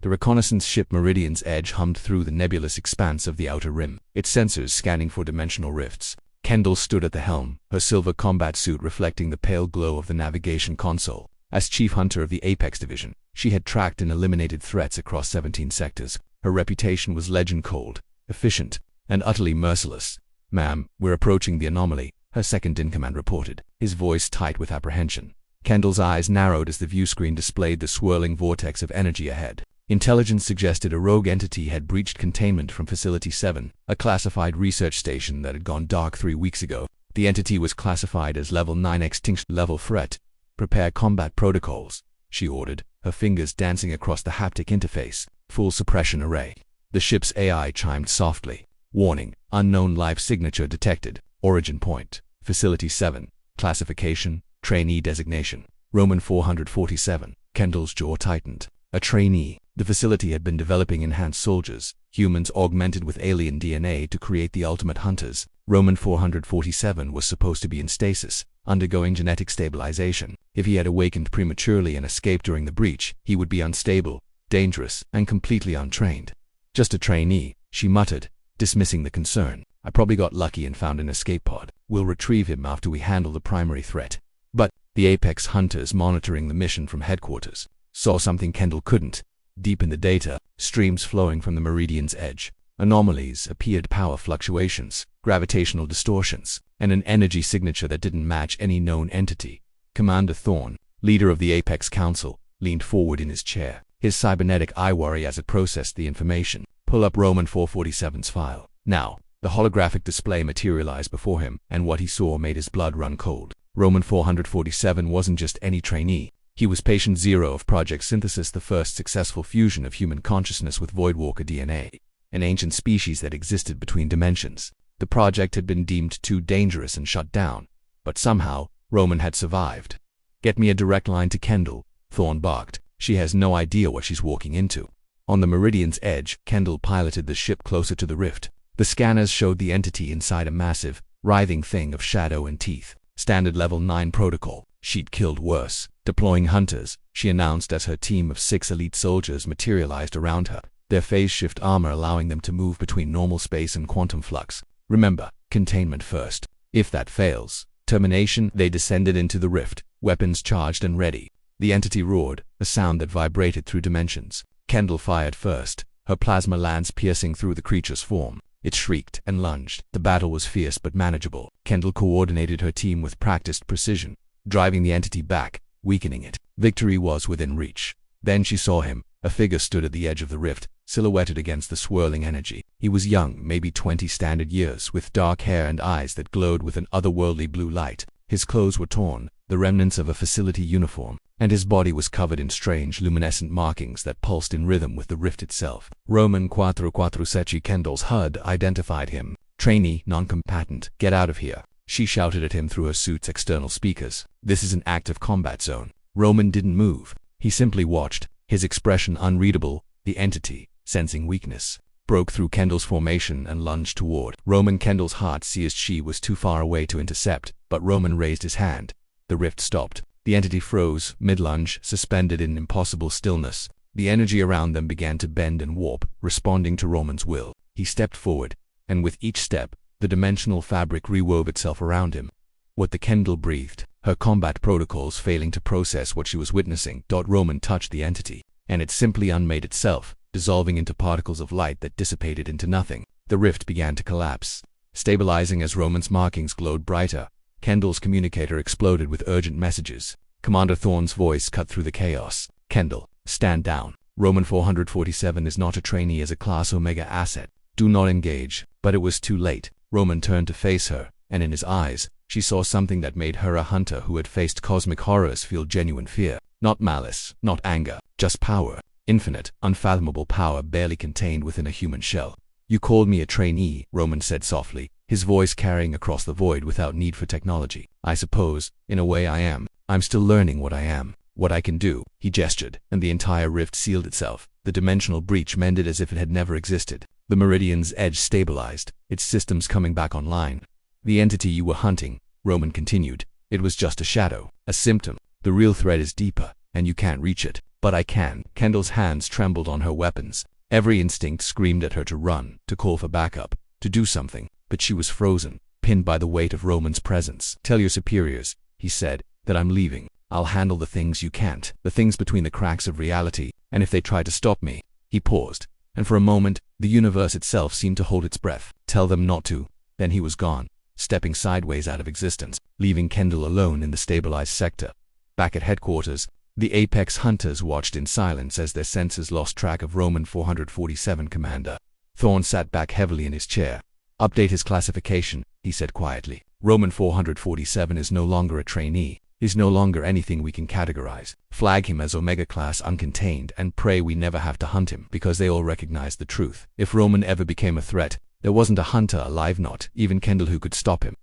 The reconnaissance ship Meridian's Edge hummed through the nebulous expanse of the outer rim, its sensors scanning for dimensional rifts. Kendall stood at the helm, her silver combat suit reflecting the pale glow of the navigation console. As chief hunter of the Apex Division, she had tracked and eliminated threats across 17 sectors. Her reputation was legend cold, efficient, and utterly merciless. "Ma'am, we're approaching the anomaly," her second-in-command reported, his voice tight with apprehension. Kendall's eyes narrowed as the viewscreen displayed the swirling vortex of energy ahead. Intelligence suggested a rogue entity had breached containment from Facility 7, a classified research station that had gone dark 3 weeks ago. The entity was classified as Level 9 Extinction Level Threat. "Prepare combat protocols," she ordered, her fingers dancing across the haptic interface. "Full suppression array." The ship's AI chimed softly. "Warning, unknown life signature detected. Origin point, Facility 7. Classification, trainee designation. Roman 447. Kendall's jaw tightened. A trainee. The facility had been developing enhanced soldiers, humans augmented with alien DNA to create the ultimate hunters. Roman 447 was supposed to be in stasis, undergoing genetic stabilization. If he had awakened prematurely and escaped during the breach, he would be unstable, dangerous, and completely untrained. "Just a trainee," she muttered, dismissing the concern. "I probably got lucky and found an escape pod. We'll retrieve him after we handle the primary threat." But the Apex hunters monitoring the mission from headquarters saw something Kendall couldn't. Deep in the data, streams flowing from the Meridian's Edge, anomalies appeared, power fluctuations, gravitational distortions, and an energy signature that didn't match any known entity. Commander Thorne, leader of the Apex Council, leaned forward in his chair, his cybernetic eye worry as it processed the information. "Pull up Roman 447's file." Now, the holographic display materialized before him, and what he saw made his blood run cold. Roman 447 wasn't just any trainee. He was Patient Zero of Project Synthesis, the first successful fusion of human consciousness with Voidwalker DNA, an ancient species that existed between dimensions. The project had been deemed too dangerous and shut down, but somehow, Roman had survived. "Get me a direct line to Kendall," Thorne barked. "She has no idea what she's walking into." On the Meridian's Edge, Kendall piloted the ship closer to the rift. The scanners showed the entity inside a massive, writhing thing of shadow and teeth. "Standard Level 9 protocol. She'd killed worse. Deploying hunters," she announced as her team of 6 elite soldiers materialized around her, their phase-shift armor allowing them to move between normal space and quantum flux. "Remember, containment first. If that fails, termination." They descended into the rift, weapons charged and ready. The entity roared, a sound that vibrated through dimensions. Kendall fired first, her plasma lance piercing through the creature's form. It shrieked and lunged. The battle was fierce but manageable. Kendall coordinated her team with practiced precision, driving the entity back, weakening it. Victory was within reach. Then she saw him. A figure stood at the edge of the rift, silhouetted against the swirling energy. He was young, maybe 20 standard years, with dark hair and eyes that glowed with an otherworldly blue light. His clothes were torn, the remnants of a facility uniform, and his body was covered in strange luminescent markings that pulsed in rhythm with the rift itself. Roman 447. Kendall's HUD identified him. "Trainee, non-combatant, get out of here," she shouted at him through her suit's external speakers. "This is an active combat zone." Roman didn't move. He simply watched, his expression unreadable. The entity, sensing weakness, broke through Kendall's formation and lunged toward Roman. Kendall's heart seized. She was too far away to intercept, but Roman raised his hand. The rift stopped. The entity froze, mid-lunge, suspended in impossible stillness. The energy around them began to bend and warp, responding to Roman's will. He stepped forward, and with each step, the dimensional fabric rewove itself around him. What the Kendall breathed, her combat protocols failing to process what she was witnessing. Roman touched the entity, and it simply unmade itself, dissolving into particles of light that dissipated into nothing. The rift began to collapse, stabilizing as Roman's markings glowed brighter. Kendall's communicator exploded with urgent messages. Commander Thorne's voice cut through the chaos. "Kendall, stand down. Roman 447 is not a trainee as a Class Omega asset. Do not engage." But it was too late. Roman turned to face her, and in his eyes, she saw something that made her, a hunter who had faced cosmic horrors, feel genuine fear. Not malice, not anger, just power. Infinite, unfathomable power barely contained within a human shell. "You called me a trainee," Roman said softly, his voice carrying across the void without need for technology. "I suppose, in a way I am. I'm still learning what I am, what I can do." He gestured, and the entire rift sealed itself. The dimensional breach mended as if it had never existed. The Meridian's Edge stabilized, its systems coming back online. "The entity you were hunting," Roman continued, "it was just a shadow, a symptom. The real threat is deeper, and you can't reach it." But I can. Kendall's hands trembled on her weapons. Every instinct screamed at her to run, to call for backup, to do something, but she was frozen, pinned by the weight of Roman's presence. "Tell your superiors," he said, "that I'm leaving. I'll handle the things you can't, the things between the cracks of reality, and if they try to stop me." He paused, and for a moment, the universe itself seemed to hold its breath. Tell them not to. Then he was gone, stepping sideways out of existence, leaving Kendall alone in the stabilized sector. Back at headquarters, the Apex hunters watched in silence as their senses lost track of Roman 447 Commander. Thorne sat back heavily in his chair. "Update his classification," he said quietly. "Roman 447 is no longer a trainee. He's no longer anything we can categorize. Flag him as Omega Class uncontained and pray we never have to hunt him," because they all recognized the truth. If Roman ever became a threat, there wasn't a hunter alive, not even Kendall, who could stop him.